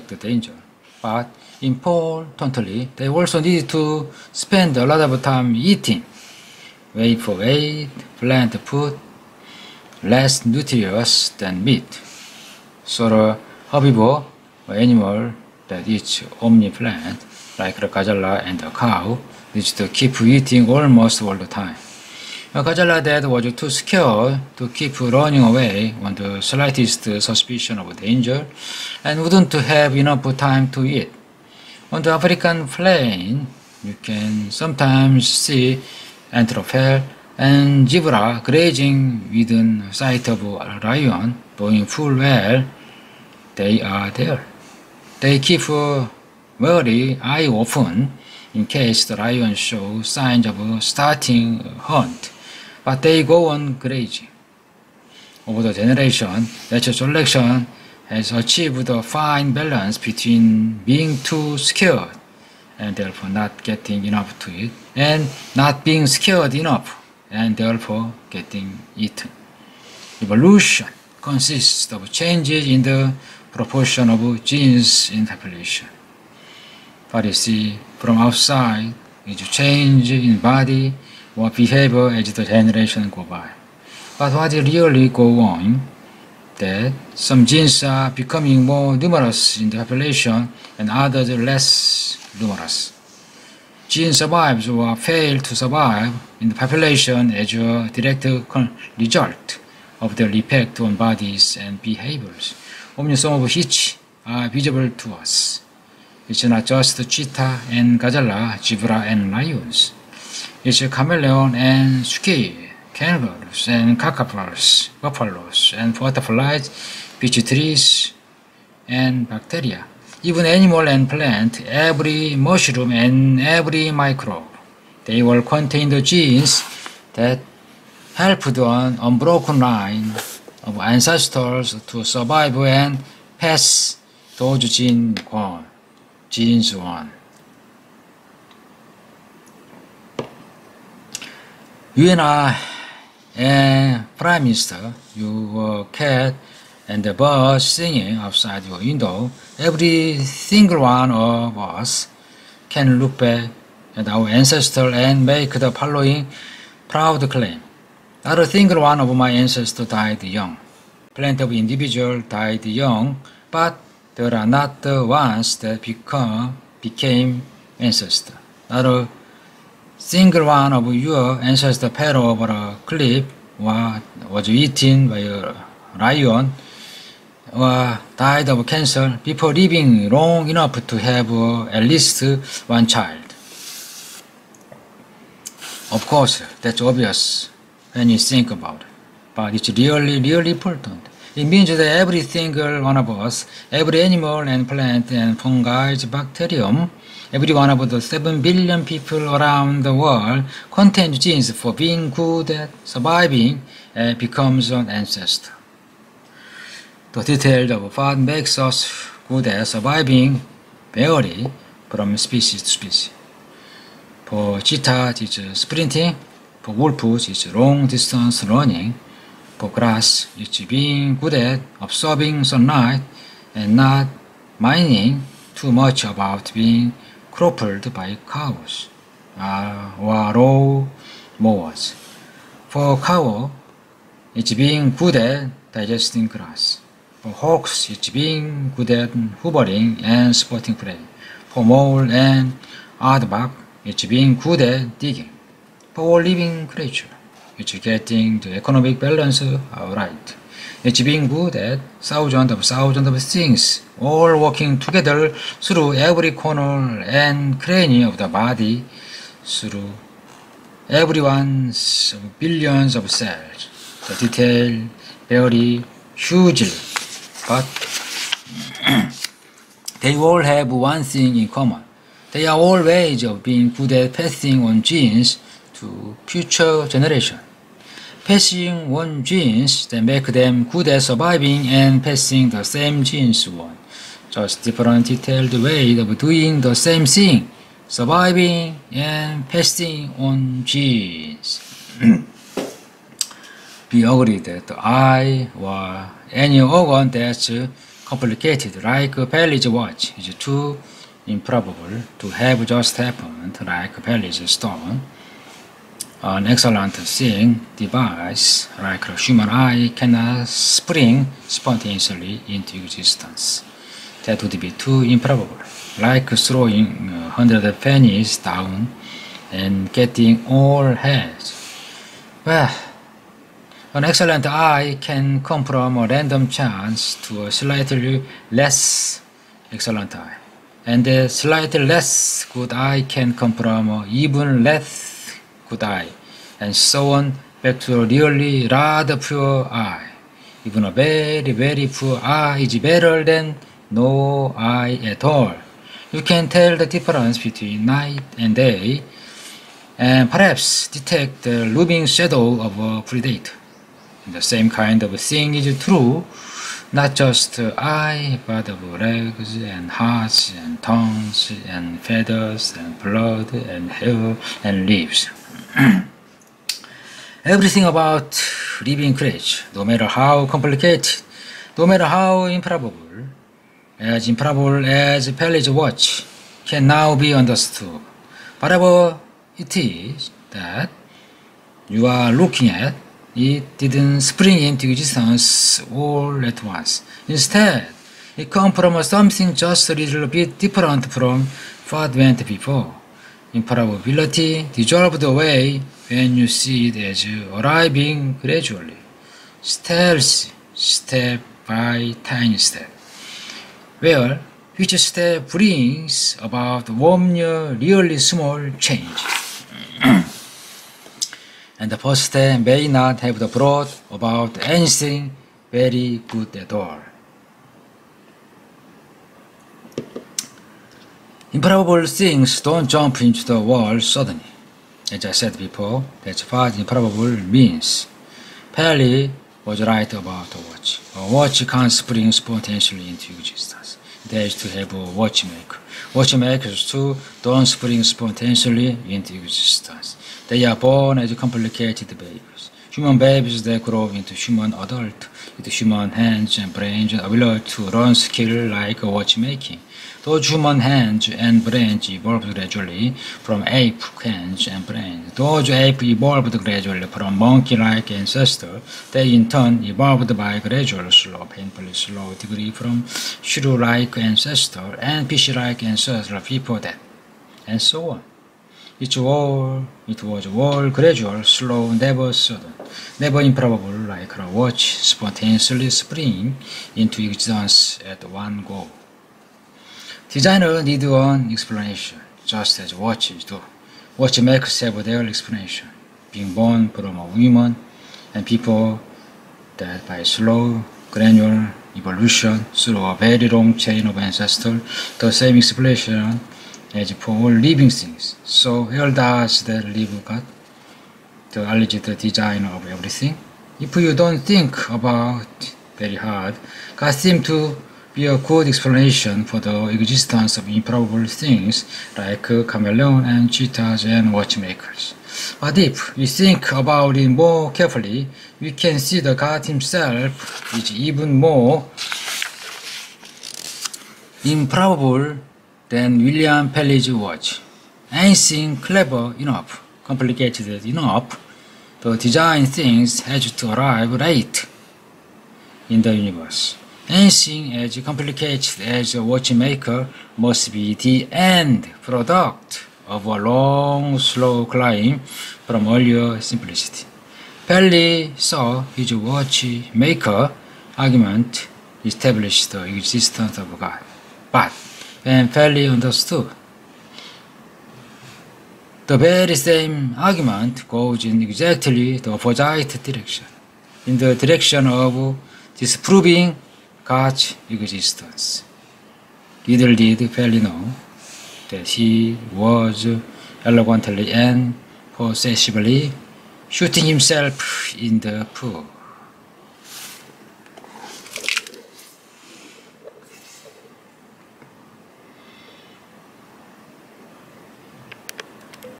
the danger. But importantly, they also need to spend a lot of time eating. Weight for weight, plant food, less nutritious than meat. So the herbivore or animal that eats only plant, like the gazelle and the cow, needs to keep eating almost all the time. A gazelle that was too scared to keep running away on the slightest suspicion of danger and wouldn't have enough time to eat. On the African plain, you can sometimes see antelope and zebra grazing within sight of a lion, knowing full well they are there. They keep very eye open in case the lion shows signs of starting a hunt, but they go on grazing. Over the generation, natural selection has achieved a fine balance between being too scared and therefore not getting enough to eat, and not being scared enough and therefore getting eaten. Evolution consists of changes in the proportion of genes in population. What you see from outside is change in body or behavior as the generation go by. But what really go on, that some genes are becoming more numerous in the population and others less numerous. Gene survives or fail to survive in the population as a direct result of their effect on bodies and behaviors. Only some of which are visible to us. It's not just cheetah and gazelle, zebra and lions. It's chameleon and squid, kangaroos and kakapoos, buffaloes and butterflies, beech trees and bacteria. Even animal and plant, every mushroom and every microbe. They all contain the genes that helped an unbroken line of ancestors to survive and pass those genes on. You and I and Prime Minister, your cat and the birds singing outside your window, every single one of us can look back at our ancestors and make the following proud claim. Not a single one of my ancestors died young. Plenty of individuals died young, but there are not the ones that became ancestors. Not a single one of your ancestors fell over a cliff or was eaten by a lion or died of cancer before living long enough to have at least one child. Of course, that's obvious when you think about it, but it's really important. It means that every single one of us, every animal and plant and fungi, bacterium, every one of the 7 billion people around the world contains genes for being good at surviving and becomes an ancestor. The details of what makes us good at surviving vary from species to species. For cheetahs, it's sprinting. For wolves, it's long-distance running. For grass, it's being good at absorbing sunlight and not minding too much about being crippled by cows or lawn mowers. For cow, it's being good at digesting grass. For hawks, it's being good at hoovering and spotting prey. For mole and aardvark, it's being good at digging. For all living creatures, it's getting the economic balance right. It's being good at thousands of things, all working together through every corner and cranny of the body, through every one's billions of cells. The detail vary hugely, but they all have one thing in common. They are all ways of being good at passing on genes to future generations. Passing on genes that make them good at surviving and passing the same genes on. Just different detailed ways of doing the same thing, surviving and passing on genes. We agree that the eye or any organ that's complicated, like Paley's watch, is too improbable to have just happened, like Paley's stone. An excellent seeing device, like a human eye, cannot spring spontaneously into existence. That would be too improbable, like throwing 100 pennies down and getting all heads. Well, an excellent eye can come from a random chance to a slightly less excellent eye. And a slightly less good eye can come from an even less good eye. And so on, back to a really rather poor eye. Even a very, very poor eye is better than no eye at all. You can tell the difference between night and day, and perhaps detect the looming shadow of a predator. The same kind of thing is true, not just eye, but of legs and hearts and tongues and feathers and blood and hair and leaves. Everything about living creatures, no matter how complicated, no matter how improbable as Paley's watch, can now be understood. Whatever it is that you are looking at, it didn't spring into existence all at once. Instead, it came from something just a little bit different from what went before. Improbability dissolved away when you see it as arriving gradually, stealthy, step by tiny step. Well, which step brings about one really small change. And the first step may not have brought about anything very good at all. Improbable things don't jump into the world suddenly. As I said before, that's what improbable means. Paley was right about a watch. A watch can't spring spontaneously into existence. It has to have a watchmaker. Watchmakers too don't spring spontaneously into existence. They are born as complicated babies. Human babies that grow into human adults with human hands and brains and ability to learn skill like watchmaking. Those human hands and brains evolved gradually from ape hands and brains. Those ape evolved gradually from monkey-like ancestors. They in turn evolved by gradual, slow, painfully slow degree from shrew-like ancestors and fish-like ancestors before that, and so on. It was all gradual, slow, never sudden, never improbable, like a watch spontaneously spring into existence at one go. Designers need an explanation, just as watches do. Watchmakers have their explanation, being born from a woman and people that by slow, gradual evolution through a very long chain of ancestors, the same explanation as for all living things. So where does the live God, the alleged designer of everything? If you don't think about very hard, God seems to be a good explanation for the existence of improbable things like chameleons and cheetahs and watchmakers. But if we think about it more carefully, we can see that God himself is even more improbable than William Paley's watch. Anything clever enough, complicated enough, the design things has to arrive late in the universe. Anything as complicated as a watchmaker must be the end product of a long, slow climb from earlier simplicity. Paley saw his watchmaker argument establish the existence of God. But when Paley understood, the very same argument goes in exactly the opposite direction, in the direction of disproving God's existence. Little did Paley know that he was elegantly and possessively shooting himself in the foot.